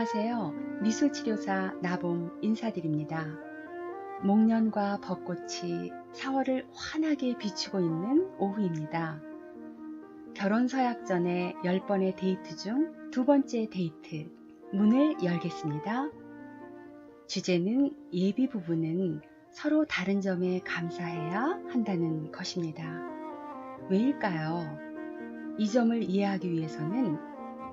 안녕하세요. 미술치료사 나봄 인사드립니다. 목련과 벚꽃이 4월을 환하게 비추고 있는 오후입니다. 결혼 서약 전에 10번의 데이트 중 두 번째 데이트, 문을 열겠습니다. 주제는 예비 부부는 서로 다른 점에 감사해야 한다는 것입니다. 왜일까요? 이 점을 이해하기 위해서는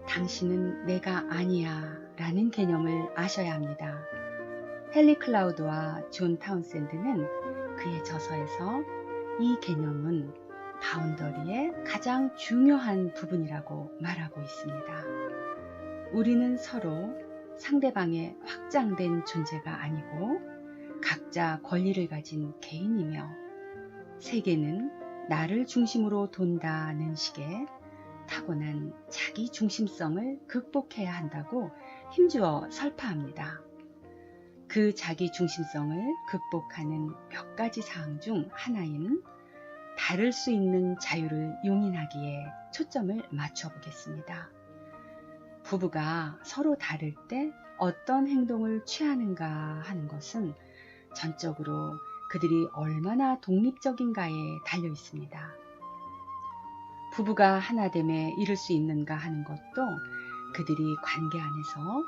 당신은 내가 아니야 라는 개념을 아셔야 합니다. 헨리 클라우드와 존 타운센드는 그의 저서에서 이 개념은 바운더리의 가장 중요한 부분이라고 말하고 있습니다. 우리는 서로 상대방의 확장된 존재가 아니고 각자 권리를 가진 개인이며 세계는 나를 중심으로 돈다는 식의 타고난 자기 중심성을 극복해야 한다고 힘주어 설파합니다. 그 자기 중심성을 극복하는 몇 가지 사항 중 하나인 다를 수 있는 자유를 용인하기에 초점을 맞춰 보겠습니다. 부부가 서로 다를 때 어떤 행동을 취하는가 하는 것은 전적으로 그들이 얼마나 독립적인가에 달려 있습니다. 부부가 하나됨에 이를 수 있는가 하는 것도 그들이 관계 안에서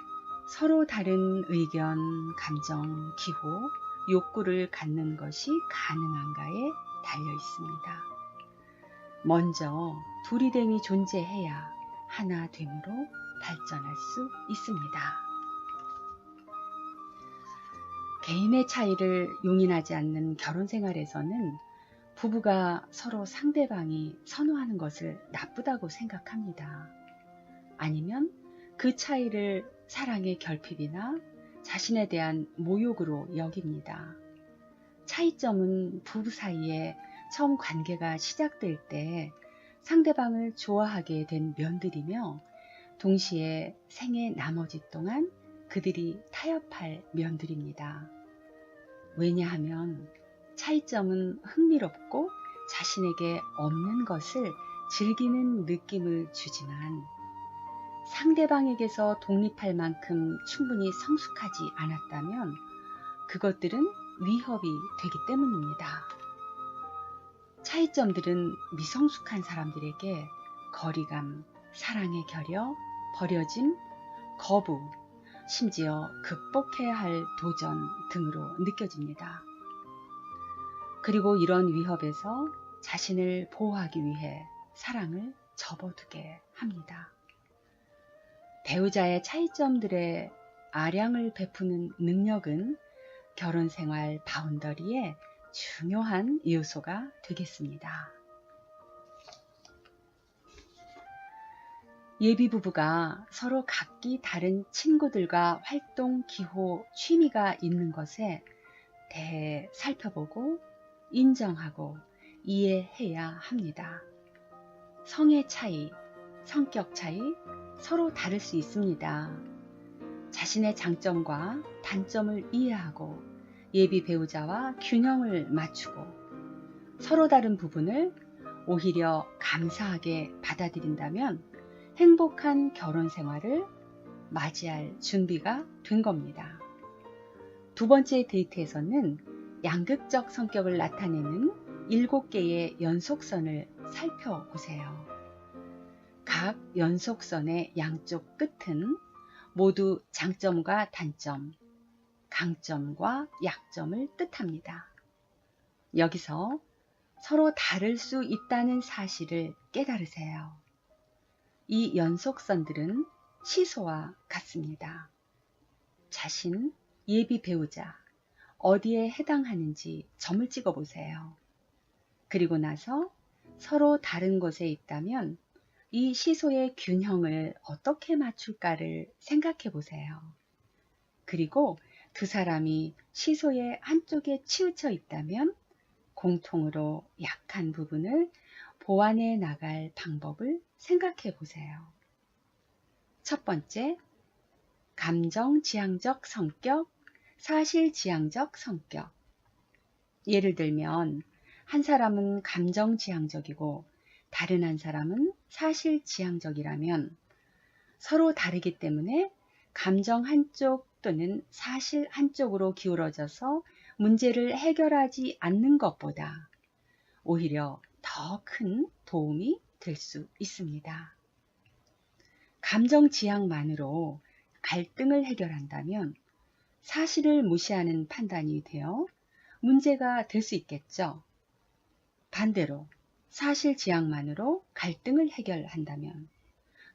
서로 다른 의견, 감정, 기호, 욕구를 갖는 것이 가능한가에 달려 있습니다. 먼저 둘이됨이 존재해야 하나됨으로 발전할 수 있습니다. 개인의 차이를 용인하지 않는 결혼 생활에서는 부부가 서로 상대방이 선호하는 것을 나쁘다고 생각합니다. 아니면 그 차이를 사랑의 결핍이나 자신에 대한 모욕으로 여깁니다. 차이점은 부부 사이에 처음 관계가 시작될 때 상대방을 좋아하게 된 면들이며 동시에 생애 나머지 동안 그들이 타협할 면들입니다. 왜냐하면 차이점은 흥미롭고 자신에게 없는 것을 즐기는 느낌을 주지만 상대방에게서 독립할 만큼 충분히 성숙하지 않았다면 그것들은 위협이 되기 때문입니다. 차이점들은 미성숙한 사람들에게 거리감, 사랑의 결여, 버려짐, 거부, 심지어 극복해야 할 도전 등으로 느껴집니다. 그리고 이런 위협에서 자신을 보호하기 위해 사랑을 접어두게 합니다. 배우자의 차이점들에 아량을 베푸는 능력은 결혼생활 바운더리의 중요한 요소가 되겠습니다. 예비부부가 서로 각기 다른 친구들과 활동, 기호, 취미가 있는 것에 대해 살펴보고 인정하고 이해해야 합니다. 성의 차이, 성격 차이, 서로 다를 수 있습니다. 자신의 장점과 단점을 이해하고 예비 배우자와 균형을 맞추고 서로 다른 부분을 오히려 감사하게 받아들인다면 행복한 결혼 생활을 맞이할 준비가 된 겁니다. 두 번째 데이트에서는 양극적 성격을 나타내는 7개의 연속선을 살펴보세요. 각 연속선의 양쪽 끝은 모두 장점과 단점, 강점과 약점을 뜻합니다. 여기서 서로 다를 수 있다는 사실을 깨달으세요. 이 연속선들은 시소와 같습니다. 자신, 예비 배우자, 어디에 해당하는지 점을 찍어 보세요. 그리고 나서 서로 다른 곳에 있다면 이 시소의 균형을 어떻게 맞출까를 생각해 보세요. 그리고 두 사람이 시소의 한쪽에 치우쳐 있다면 공통으로 약한 부분을 보완해 나갈 방법을 생각해 보세요. 첫 번째, 감정지향적 성격, 사실지향적 성격. 예를 들면 한 사람은 감정지향적이고 다른 한 사람은 사실지향적이라면 서로 다르기 때문에 감정 한쪽 또는 사실 한쪽으로 기울어져서 문제를 해결하지 않는 것보다 오히려 더 큰 도움이 될 수 있습니다. 감정 지향만으로 갈등을 해결한다면 사실을 무시하는 판단이 되어 문제가 될 수 있겠죠. 반대로 사실 지향만으로 갈등을 해결한다면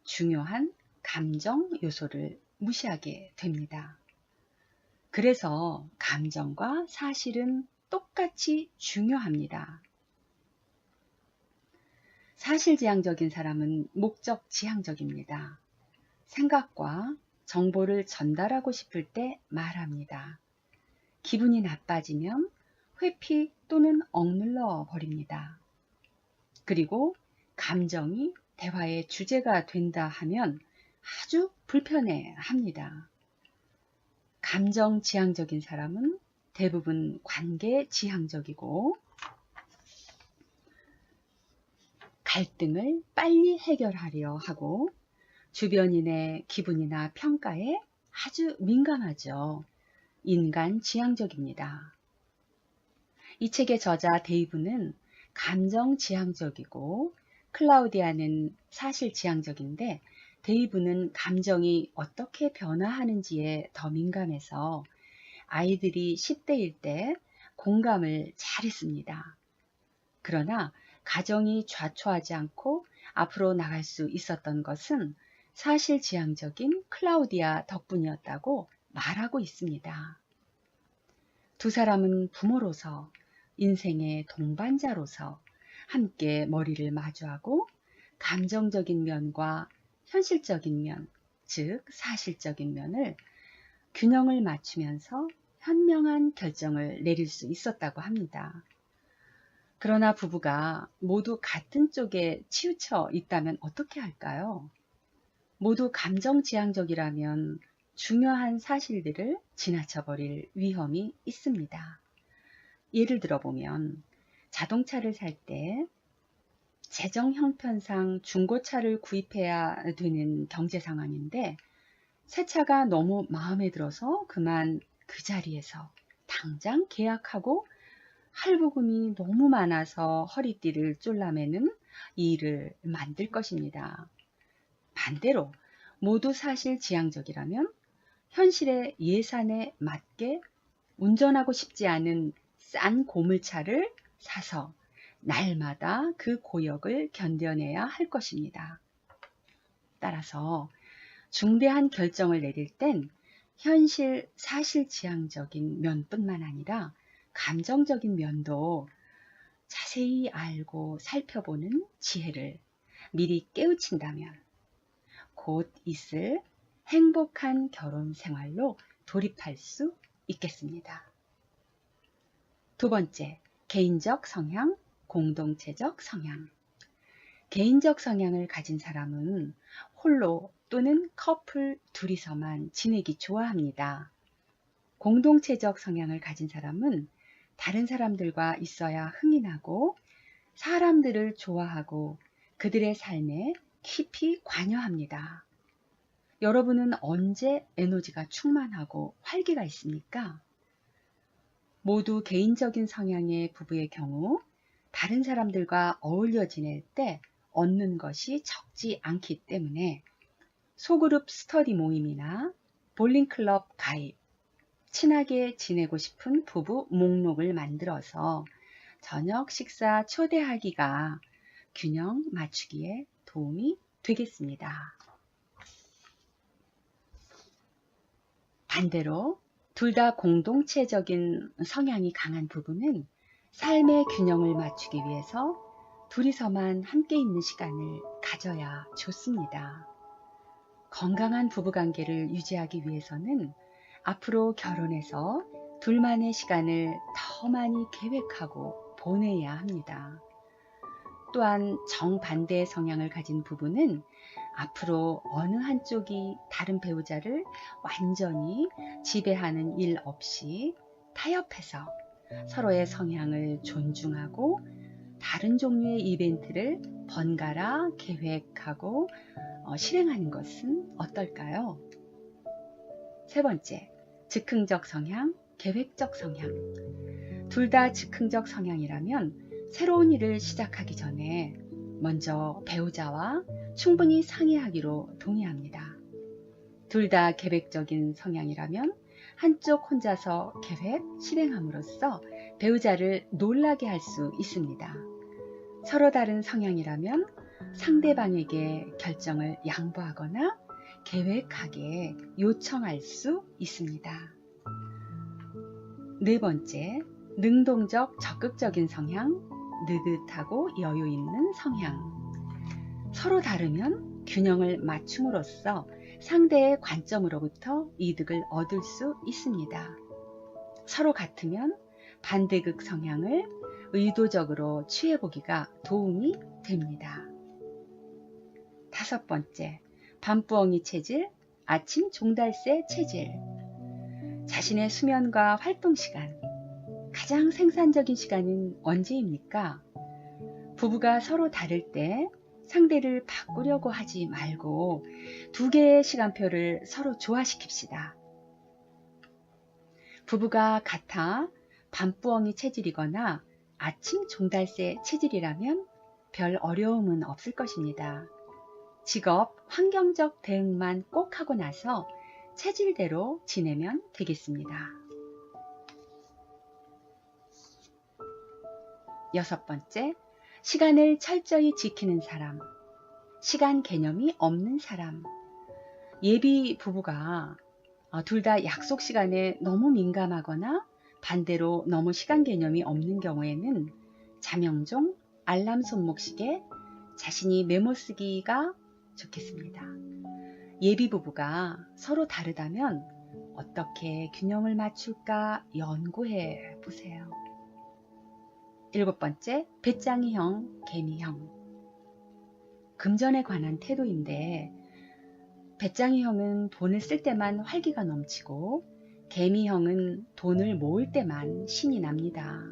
중요한 감정 요소를 무시하게 됩니다. 그래서 감정과 사실은 똑같이 중요합니다. 사실지향적인 사람은 목적 지향적입니다. 생각과 정보를 전달하고 싶을 때 말합니다. 기분이 나빠지면 회피 또는 억눌러 버립니다. 그리고 감정이 대화의 주제가 된다 하면 아주 불편해 합니다. 감정 지향적인 사람은 대부분 관계 지향적이고 갈등을 빨리 해결하려 하고 주변인의 기분이나 평가에 아주 민감하죠. 인간 지향적입니다. 이 책의 저자 데이브는 감정 지향적이고 클라우디아는 사실 지향적인데 데이브는 감정이 어떻게 변화하는지에 더 민감해서 아이들이 10대일 때 공감을 잘했습니다. 그러나 가정이 좌초하지 않고 앞으로 나갈 수 있었던 것은 사실 지향적인 클라우디아 덕분이었다고 말하고 있습니다. 두 사람은 부모로서 인생의 동반자로서 함께 머리를 마주하고 감정적인 면과 현실적인 면, 즉 사실적인 면을 균형을 맞추면서 현명한 결정을 내릴 수 있었다고 합니다. 그러나 부부가 모두 같은 쪽에 치우쳐 있다면 어떻게 할까요? 모두 감정지향적이라면 중요한 사실들을 지나쳐버릴 위험이 있습니다. 예를 들어보면 자동차를 살 때 재정 형편상 중고차를 구입해야 되는 경제 상황인데 새 차가 너무 마음에 들어서 그만 그 자리에서 당장 계약하고 할부금이 너무 많아서 허리띠를 쫄라매는 이 일을 만들 것입니다. 반대로 모두 사실 지향적이라면 현실의 예산에 맞게 운전하고 싶지 않은 싼 고물차를 사서 날마다 그 고역을 견뎌내야 할 것입니다. 따라서 중대한 결정을 내릴 땐 현실 사실 지향적인 면뿐만 아니라 감정적인 면도 자세히 알고 살펴보는 지혜를 미리 깨우친다면 곧 있을 행복한 결혼 생활로 돌입할 수 있겠습니다. 두 번째, 개인적 성향, 공동체적 성향. 개인적 성향을 가진 사람은 홀로 또는 커플 둘이서만 지내기 좋아합니다. 공동체적 성향을 가진 사람은 다른 사람들과 있어야 흥이 나고 사람들을 좋아하고 그들의 삶에 깊이 관여합니다. 여러분은 언제 에너지가 충만하고 활기가 있습니까? 모두 개인적인 성향의 부부의 경우 다른 사람들과 어울려 지낼 때 얻는 것이 적지 않기 때문에 소그룹 스터디 모임이나 볼링클럽 가입, 친하게 지내고 싶은 부부 목록을 만들어서 저녁 식사 초대하기가 균형 맞추기에 도움이 되겠습니다. 반대로 둘 다 공동체적인 성향이 강한 부부는 삶의 균형을 맞추기 위해서 둘이서만 함께 있는 시간을 가져야 좋습니다. 건강한 부부관계를 유지하기 위해서는 앞으로 결혼해서 둘만의 시간을 더 많이 계획하고 보내야 합니다. 또한 정반대의 성향을 가진 부부는 앞으로 어느 한쪽이 다른 배우자를 완전히 지배하는 일 없이 타협해서 서로의 성향을 존중하고 다른 종류의 이벤트를 번갈아 계획하고 실행하는 것은 어떨까요? 세 번째, 즉흥적 성향, 계획적 성향. 둘 다 즉흥적 성향이라면 새로운 일을 시작하기 전에 먼저 배우자와 충분히 상의하기로 동의합니다. 둘 다 계획적인 성향이라면 한쪽 혼자서 계획, 실행함으로써 배우자를 놀라게 할 수 있습니다. 서로 다른 성향이라면 상대방에게 결정을 양보하거나 계획하게 요청할 수 있습니다. 네 번째, 능동적 적극적인 성향, 느긋하고 여유 있는 성향. 서로 다르면 균형을 맞춤으로써 상대의 관점으로부터 이득을 얻을 수 있습니다. 서로 같으면 반대극 성향을 의도적으로 취해보기가 도움이 됩니다. 다섯 번째, 밤부엉이 체질, 아침 종달새 체질. 자신의 수면과 활동 시간, 가장 생산적인 시간은 언제입니까? 부부가 서로 다를 때 상대를 바꾸려고 하지 말고 두 개의 시간표를 서로 조화시킵시다. 부부가 같아 밤부엉이 체질이거나 아침 종달새 체질이라면 별 어려움은 없을 것입니다. 직업, 환경적 대응만 꼭 하고 나서 체질대로 지내면 되겠습니다. 여섯 번째, 시간을 철저히 지키는 사람, 시간 개념이 없는 사람. 예비 부부가 둘 다 약속 시간에 너무 민감하거나 반대로 너무 시간 개념이 없는 경우에는 자명종, 알람 손목시계, 자신이 메모 쓰기가 좋겠습니다. 예비 부부가 서로 다르다면 어떻게 균형을 맞출까 연구해 보세요. 일곱 번째, 배짱이형, 개미형. 금전에 관한 태도인데 배짱이형은 돈을 쓸 때만 활기가 넘치고 개미형은 돈을 모을 때만 신이 납니다.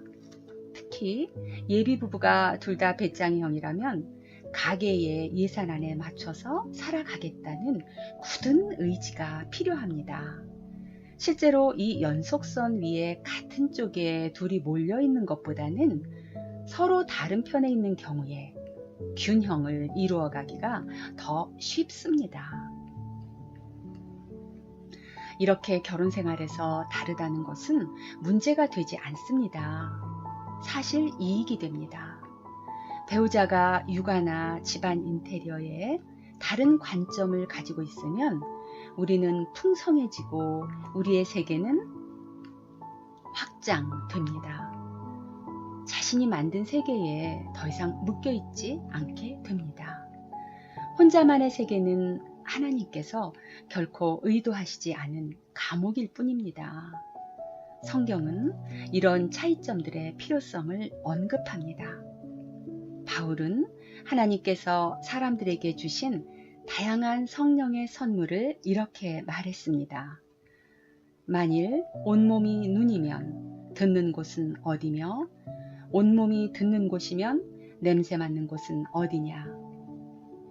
특히 예비 부부가 둘 다 배짱이형이라면 가계의 예산안에 맞춰서 살아가겠다는 굳은 의지가 필요합니다. 실제로 이 연속선 위에 같은 쪽에 둘이 몰려 있는 것보다는 서로 다른 편에 있는 경우에 균형을 이루어 가기가 더 쉽습니다. 이렇게 결혼 생활에서 다르다는 것은 문제가 되지 않습니다. 사실 이익이 됩니다. 배우자가 육아나 집안 인테리어에 다른 관점을 가지고 있으면 우리는 풍성해지고 우리의 세계는 확장됩니다. 자신이 만든 세계에 더 이상 묶여있지 않게 됩니다. 혼자만의 세계는 하나님께서 결코 의도하시지 않은 감옥일 뿐입니다. 성경은 이런 차이점들의 필요성을 언급합니다. 바울은 하나님께서 사람들에게 주신 다양한 성령의 선물을 이렇게 말했습니다. 만일 온몸이 눈이면 듣는 곳은 어디며 온몸이 듣는 곳이면 냄새 맡는 곳은 어디냐.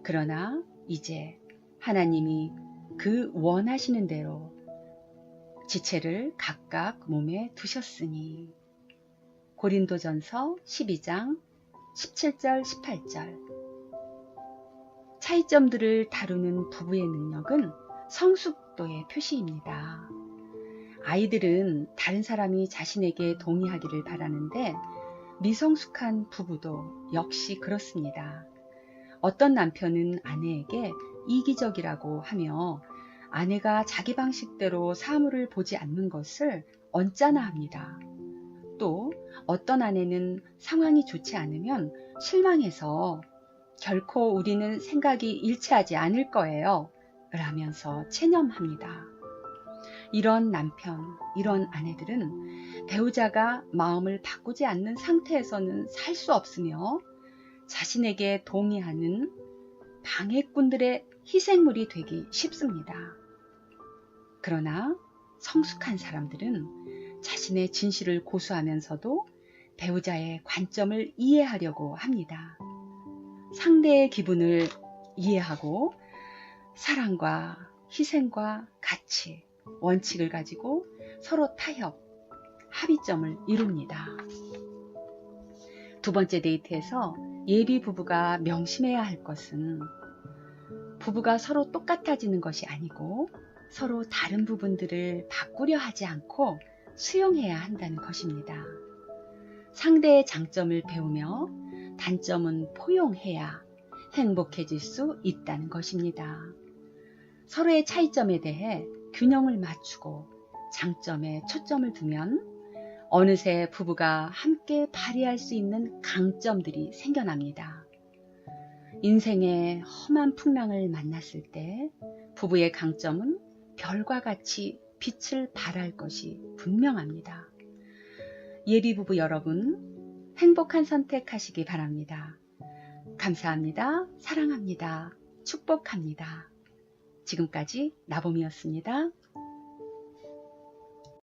그러나 이제 하나님이 그 원하시는 대로 지체를 각각 몸에 두셨으니. 고린도전서 12장 17절 18절. 차이점들을 다루는 부부의 능력은 성숙도의 표시입니다. 아이들은 다른 사람이 자신에게 동의하기를 바라는데 미성숙한 부부도 역시 그렇습니다. 어떤 남편은 아내에게 이기적이라고 하며 아내가 자기 방식대로 사물을 보지 않는 것을 언짢아합니다. 또 어떤 아내는 상황이 좋지 않으면 실망해서 결코 우리는 생각이 일치하지 않을 거예요 라면서 체념합니다. 이런 남편, 이런 아내들은 배우자가 마음을 바꾸지 않는 상태에서는 살 수 없으며 자신에게 동의하는 방해꾼들의 희생물이 되기 쉽습니다. 그러나 성숙한 사람들은 자신의 진실을 고수하면서도 배우자의 관점을 이해하려고 합니다. 상대의 기분을 이해하고 사랑과 희생과 같이 원칙을 가지고 서로 타협, 합의점을 이룹니다. 두 번째 데이트에서 예비 부부가 명심해야 할 것은 부부가 서로 똑같아지는 것이 아니고 서로 다른 부분들을 바꾸려 하지 않고 수용해야 한다는 것입니다. 상대의 장점을 배우며 단점은 포용해야 행복해질 수 있다는 것입니다. 서로의 차이점에 대해 균형을 맞추고 장점에 초점을 두면 어느새 부부가 함께 발휘할 수 있는 강점들이 생겨납니다. 인생의 험한 풍랑을 만났을 때 부부의 강점은 별과 같이 빛을 발할 것이 분명합니다. 예비부부 여러분, 행복한 선택하시기 바랍니다. 감사합니다. 사랑합니다. 축복합니다. 지금까지 나봄이었습니다.